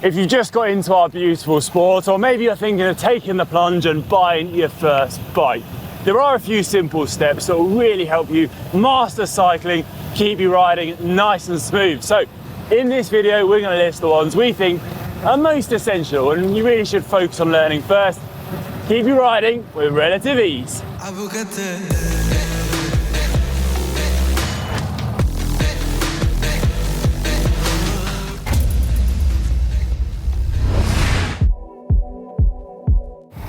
If you've just got into our beautiful sport, or maybe you're thinking of taking the plunge and buying your first bike, there are a few simple steps that will really help you master cycling, keep you riding nice and smooth. So in this video, we're going to list the ones we think are most essential and you really should focus on learning first. Keep you riding with relative ease.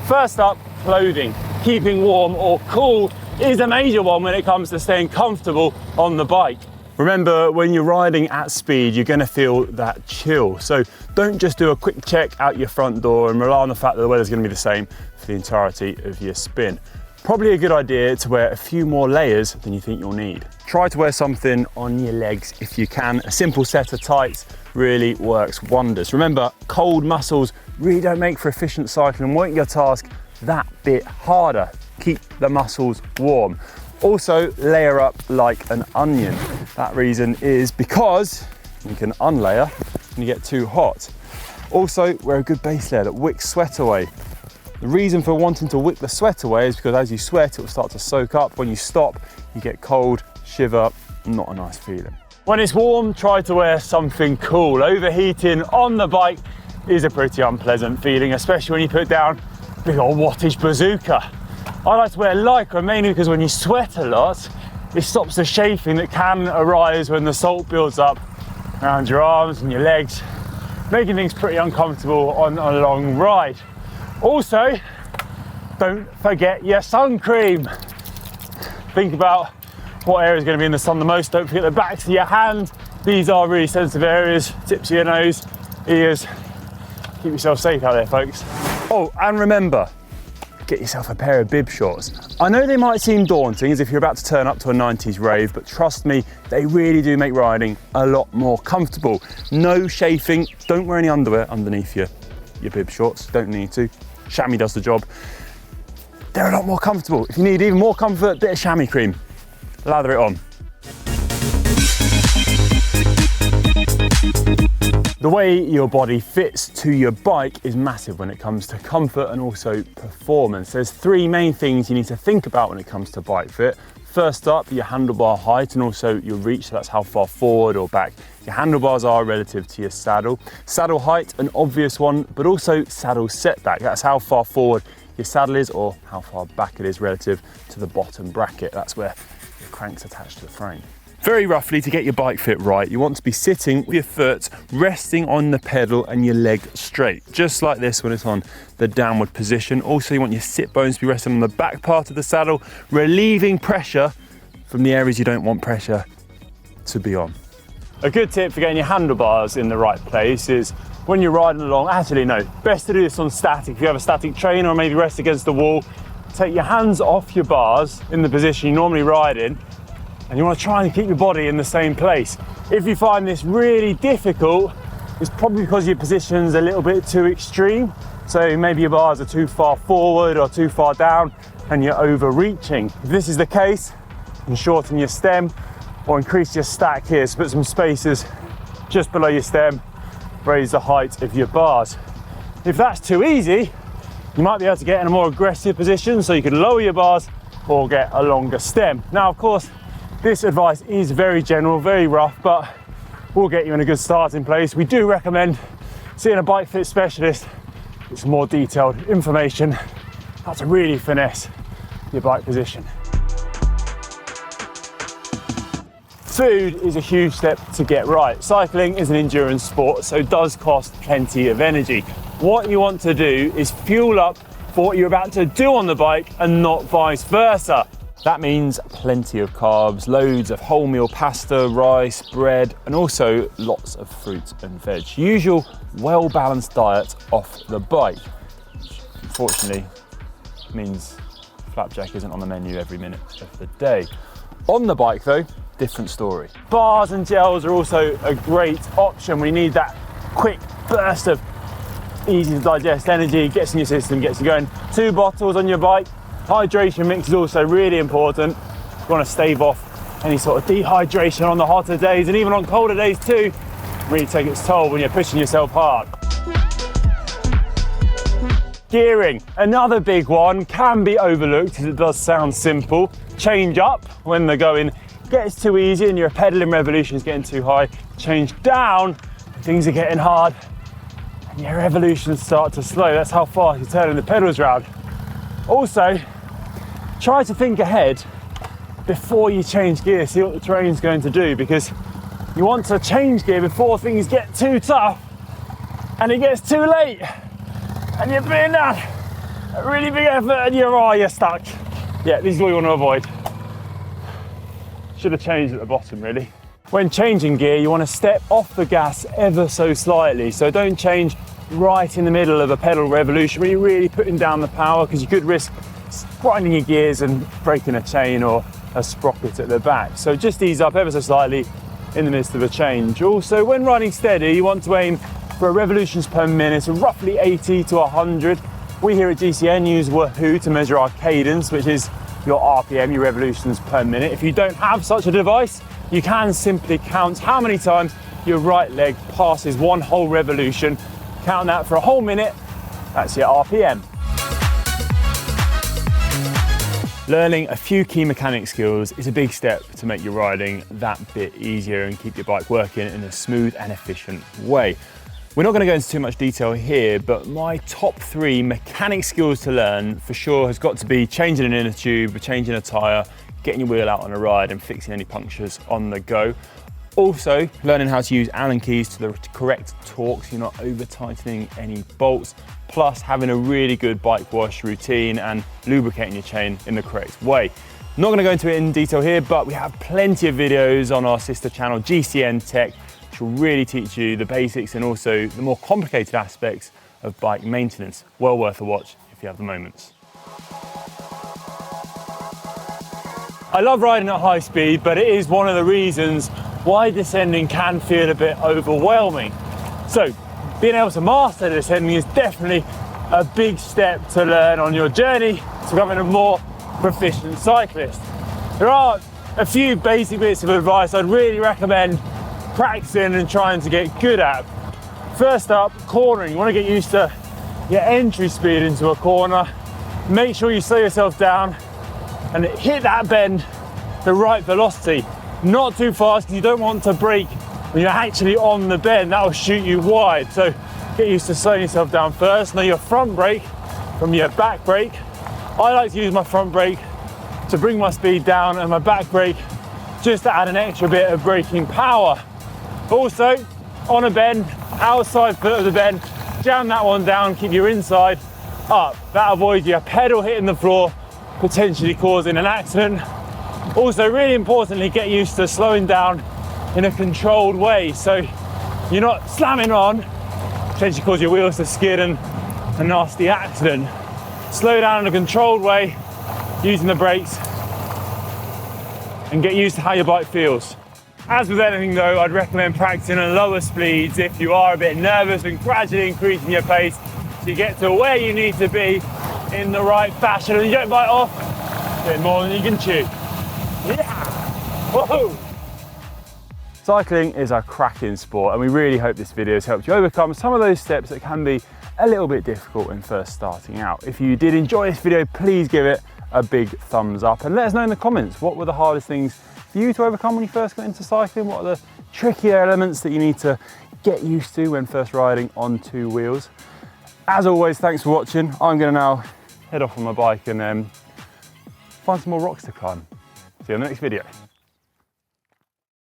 First up, clothing. Keeping warm or cool is a major one when it comes to staying comfortable on the bike. Remember, when you're riding at speed, you're going to feel that chill. So don't just do a quick check out your front door and rely on the fact that the weather's going to be the same for the entirety of your spin. Probably a good idea to wear a few more layers than you think you'll need. Try to wear something on your legs if you can. A simple set of tights really works wonders. Remember, cold muscles really don't make for efficient cycling and won't your task that bit harder. Keep the muscles warm. Also, layer up like an onion. That reason is because you can unlayer when you get too hot. Also, wear a good base layer that wicks sweat away. The reason for wanting to wick the sweat away is because as you sweat, it will start to soak up. When you stop, you get cold, shiver, not a nice feeling. When it's warm, try to wear something cool. Overheating on the bike is a pretty unpleasant feeling, especially when you put down a big old wattage bazooka. I like to wear lycra mainly because when you sweat a lot, it stops the chafing that can arise when the salt builds up around your arms and your legs, making things pretty uncomfortable on a long ride. Also, don't forget your sun cream. Think about what area is going to be in the sun the most. Don't forget the backs of your hand. These are really sensitive areas. Tips of your nose, ears. Keep yourself safe out there, folks. Oh, and remember, get yourself a pair of bib shorts. I know they might seem daunting as if you're about to turn up to a 90s rave, but trust me, they really do make riding a lot more comfortable. No chafing. Don't wear any underwear underneath your bib shorts. Don't need to. Chamois does the job. They're a lot more comfortable. If you need even more comfort, bit of chamois cream. Lather it on. The way your body fits to your bike is massive when it comes to comfort and also performance. There's three main things you need to think about when it comes to bike fit. First up, your handlebar height and also your reach, so that's how far forward or back your handlebars are relative to your saddle. Saddle height, an obvious one, but also saddle setback. That's how far forward your saddle is or how far back it is relative to the bottom bracket. That's where your crank's attached to the frame. Very roughly, to get your bike fit right, you want to be sitting with your foot resting on the pedal and your leg straight, just like this when it's on the downward position. Also, you want your sit bones to be resting on the back part of the saddle, relieving pressure from the areas you don't want pressure to be on. A good tip for getting your handlebars in the right place is when you're riding along, actually no, best to do this on static. If you have a static trainer or maybe rest against the wall, take your hands off your bars in the position you normally ride in, and you want to try and keep your body in the same place. If you find this really difficult, it's probably because your position's a little bit too extreme. So maybe your bars are too far forward or too far down and you're overreaching. If this is the case, you can shorten your stem or increase your stack here. So put some spaces just below your stem, raise the height of your bars. If that's too easy, you might be able to get in a more aggressive position so you can lower your bars or get a longer stem. Now, of course, this advice is very general, very rough, but will get you in a good starting place. We do recommend seeing a bike fit specialist with some more detailed information how to really finesse your bike position. Food is a huge step to get right. Cycling is an endurance sport, so it does cost plenty of energy. What you want to do is fuel up for what you're about to do on the bike and not vice versa. That means plenty of carbs, loads of wholemeal pasta, rice, bread, and also lots of fruit and veg. Usual well-balanced diet off the bike. Unfortunately, means flapjack isn't on the menu every minute of the day. On the bike though, different story. Bars and gels are also a great option when you need that quick burst of easy to digest energy, gets in your system, gets you going. 2 bottles on your bike. Hydration mix is also really important. You want to stave off any sort of dehydration on the hotter days and even on colder days too. Really take its toll when you're pushing yourself hard. Gearing, another big one, can be overlooked as it does sound simple. Change up when the going gets too easy and your pedaling revolution is getting too high. Change down, things are getting hard and your revolutions start to slow. That's how fast you're turning the pedals around. Also, try to think ahead before you change gear, see what the terrain's going to do, because you want to change gear before things get too tough and it gets too late and you're putting down a really big effort and you're stuck. Yeah, this is what you want to avoid. Should have changed at the bottom really. When changing gear, you want to step off the gas ever so slightly. So don't change right in the middle of a pedal revolution when you're really putting down the power, because you could risk grinding your gears and breaking a chain or a sprocket at the back. So just ease up ever so slightly in the midst of a change. Also, when riding steady, you want to aim for revolutions per minute of roughly 80 to 100. We here at GCN use Wahoo to measure our cadence, which is your RPM, your revolutions per minute. If you don't have such a device, you can simply count how many times your right leg passes one whole revolution. Count that for a whole minute, that's your RPM. Learning a few key mechanic skills is a big step to make your riding that bit easier and keep your bike working in a smooth and efficient way. We're not going to go into too much detail here, but my top 3 mechanic skills to learn for sure has got to be changing an inner tube, changing a tyre, getting your wheel out on a ride and fixing any punctures on the go. Also, learning how to use Allen keys to the correct torque so you're not over tightening any bolts, plus having a really good bike wash routine and lubricating your chain in the correct way. Not going to go into it in detail here, but we have plenty of videos on our sister channel GCN Tech, which will really teach you the basics and also the more complicated aspects of bike maintenance. Well worth a watch if you have the moments. I love riding at high speed, but it is one of the reasons why descending can feel a bit overwhelming. So being able to master descending is definitely a big step to learn on your journey to becoming a more proficient cyclist. There are a few basic bits of advice I'd really recommend practicing and trying to get good at. First up, cornering. You want to get used to your entry speed into a corner. Make sure you slow yourself down and hit that bend the right velocity. Not too fast, because you don't want to brake when you're actually on the bend. That will shoot you wide. So get used to slowing yourself down first. Now your front brake from your back brake. I like to use my front brake to bring my speed down and my back brake just to add an extra bit of braking power. Also, on a bend, outside foot of the bend, jam that one down, keep your inside up. That avoids your pedal hitting the floor, potentially causing an accident. Also, really importantly, get used to slowing down in a controlled way. So you're not slamming on, potentially cause your wheels to skid and a nasty accident. Slow down in a controlled way, using the brakes, and get used to how your bike feels. As with anything though, I'd recommend practicing at lower speeds if you are a bit nervous, and gradually increasing your pace so you get to where you need to be in the right fashion and you don't bite off a bit more than you can chew. Yeah! Whoa! Cycling is a cracking sport, and we really hope this video has helped you overcome some of those steps that can be a little bit difficult when first starting out. If you did enjoy this video, please give it a big thumbs up and let us know in the comments what were the hardest things for you to overcome when you first got into cycling. What are the trickier elements that you need to get used to when first riding on 2 wheels? As always, thanks for watching. I'm going to now head off on my bike and find some more rocks to climb. See you on the next video.